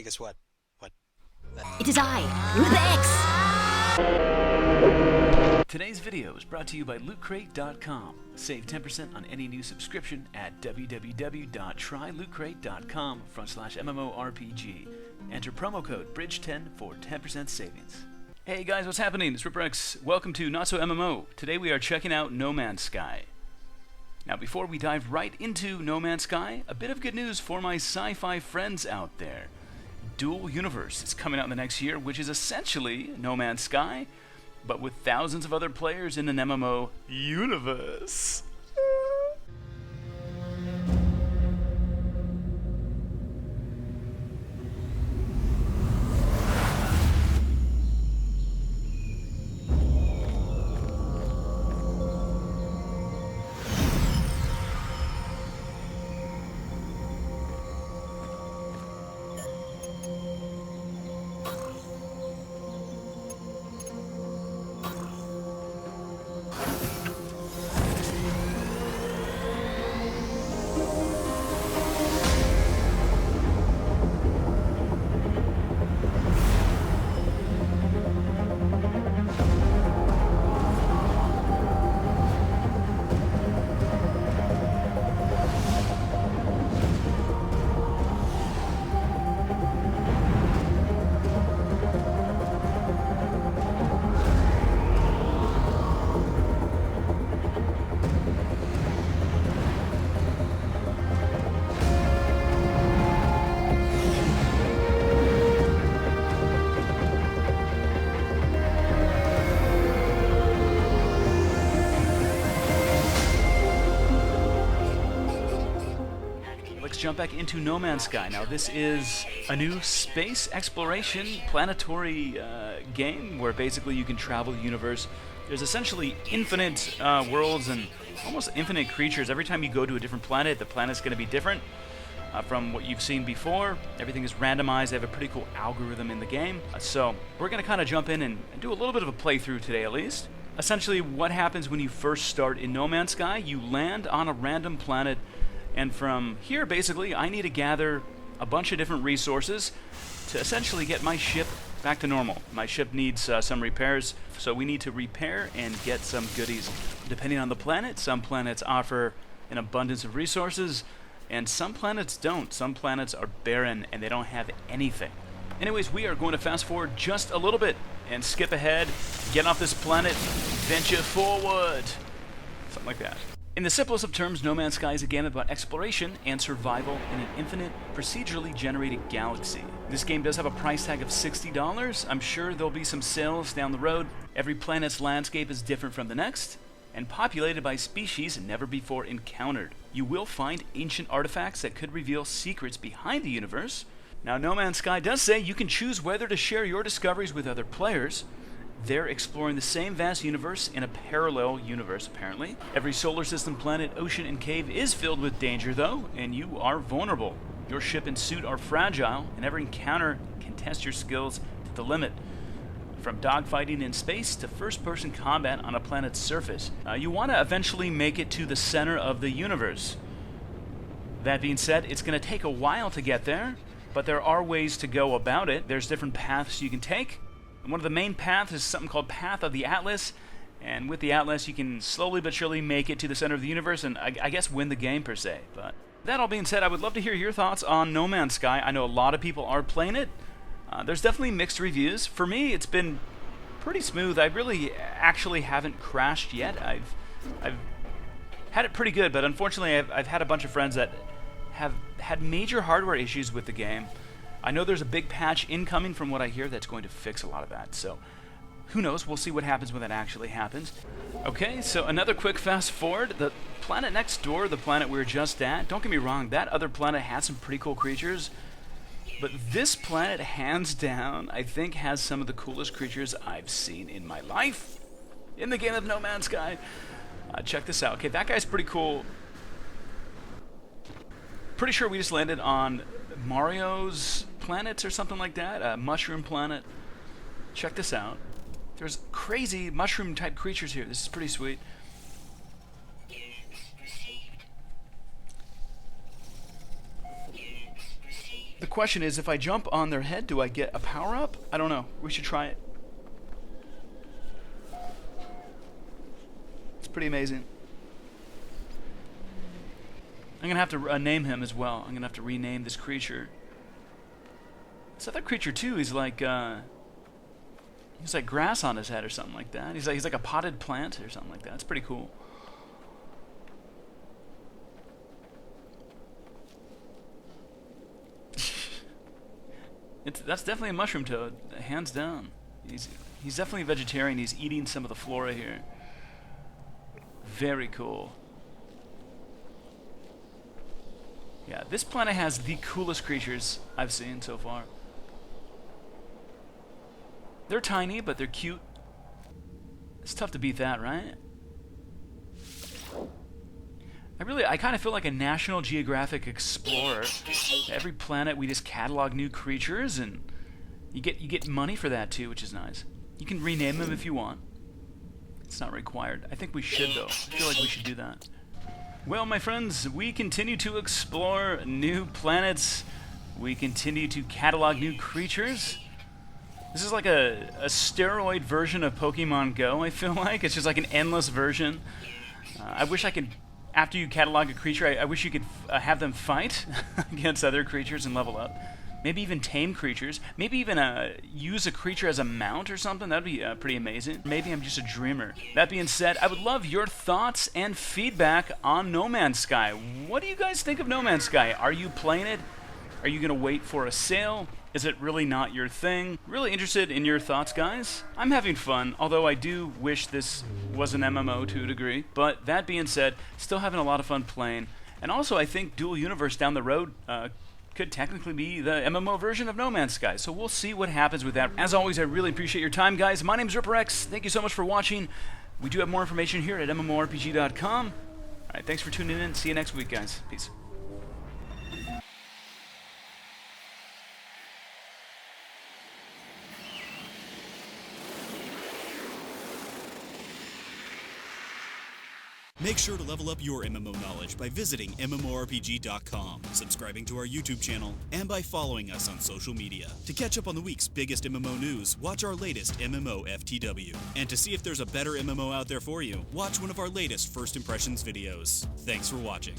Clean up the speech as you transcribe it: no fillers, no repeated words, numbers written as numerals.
Hey, guess what? What? It is I, RipperX! Today's video is brought to you by LootCrate.com. Save 10% on any new subscription at www.trylootcrate.com/MMORPG. Enter promo code BRIDGE10 for 10% savings. Hey guys, what's happening? It's RipperX. Welcome to Not So MMO. Today we are checking out No Man's Sky. Now before we dive right into No Man's Sky, a bit of good news for my sci-fi friends out there. Dual Universe is coming out in the next year, which is essentially No Man's Sky, but with thousands of other players in an MMO universe. Let's jump back into No Man's Sky. Now this is a new space exploration planetary game where basically you can travel the universe. There's essentially infinite worlds and almost infinite creatures. Every time you go to a different planet, the planet's going to be different from what you've seen before. Everything is randomized. They have a pretty cool algorithm in the game. So we're going to kind of jump in and do a little bit of a playthrough today at least. Essentially what happens when you first start in No Man's Sky, you land on a random planet. And from here, basically, I need to gather a bunch of different resources to essentially get my ship back to normal. My ship needs some repairs, so we need to repair and get some goodies. Depending on the planet, some planets offer an abundance of resources, and some planets don't. Some planets are barren, and they don't have anything. Anyways, we are going to fast forward just a little bit and skip ahead, get off this planet, venture forward. Something like that. In the simplest of terms, No Man's Sky is a game about exploration and survival in an infinite, procedurally generated galaxy. This game does have a price tag of $60. I'm sure there'll be some sales down the road. Every planet's landscape is different from the next, and populated by species never before encountered. You will find ancient artifacts that could reveal secrets behind the universe. Now, No Man's Sky does say you can choose whether to share your discoveries with other players. They're exploring the same vast universe in a parallel universe, apparently. Every solar system, planet, ocean, and cave is filled with danger, though, and you are vulnerable. Your ship and suit are fragile, and every encounter can test your skills to the limit. From dogfighting in space to first-person combat on a planet's surface. You want to eventually make it to the center of the universe. That being said, it's going to take a while to get there, but there are ways to go about it. There's different paths you can take. And one of the main paths is something called Path of the Atlas, and with the Atlas you can slowly but surely make it to the center of the universe and I guess win the game per se. But that all being said, I would love to hear your thoughts on No Man's Sky. I know a lot of people are playing it. There's definitely mixed reviews. For me, it's been pretty smooth. I really actually haven't crashed yet. I've had it pretty good, but unfortunately I've had a bunch of friends that have had major hardware issues with the game. I know there's a big patch incoming from what I hear that's going to fix a lot of that, so who knows, we'll see what happens when that actually happens. Okay, so another quick fast forward. The planet next door, the planet we were just at, don't get me wrong, that other planet has some pretty cool creatures, but this planet, hands down, I think has some of the coolest creatures I've seen in my life in the game of No Man's Sky. Check this out. Okay, that guy's pretty cool. Pretty sure we just landed on Mario's planet or something like that, a mushroom planet. Check this out. There's crazy mushroom type creatures here. This is pretty sweet. The question is, if I jump on their head, do I get a power-up? I don't know. We should try it. It's pretty amazing. I'm going to have to name him as well. I'm going to have to rename this creature. This other creature, too, he's like grass on his head or something like that. He's like a potted plant or something like that. It's pretty cool. That's definitely a mushroom toad, hands down. He's definitely a vegetarian. He's eating some of the flora here. Very cool. Yeah, this planet has the coolest creatures I've seen so far. They're tiny, but they're cute. It's tough to beat that, right? I kind of feel like a National Geographic explorer. Every planet we just catalog new creatures, and you get money for that too, which is nice. You can rename them if you want. It's not required. I think we should though. I feel like we should do that. Well, my friends, we continue to explore new planets. We continue to catalog new creatures. This is like a steroid version of Pokemon Go, I feel like. It's just like an endless version. I wish I could, after you catalog a creature, I wish you could have them fight against other creatures and level up. Maybe even tame creatures. Maybe even use a creature as a mount or something. That would be pretty amazing. Maybe I'm just a dreamer. That being said, I would love your thoughts and feedback on No Man's Sky. What do you guys think of No Man's Sky? Are you playing it? Are you going to wait for a sale? Is it really not your thing? Really interested in your thoughts, guys. I'm having fun, although I do wish this was an MMO to a degree. But that being said, still having a lot of fun playing. And also, I think Dual Universe down the road could technically be the MMO version of No Man's Sky. So we'll see what happens with that. As always, I really appreciate your time, guys. My name's RipperX. Thank you so much for watching. We do have more information here at MMORPG.com. All right, thanks for tuning in. See you next week, guys. Peace. Make sure to level up your MMO knowledge by visiting MMORPG.com, subscribing to our YouTube channel, and by following us on social media. To catch up on the week's biggest MMO news, watch our latest MMO FTW. And to see if there's a better MMO out there for you, watch one of our latest First Impressions videos. Thanks for watching.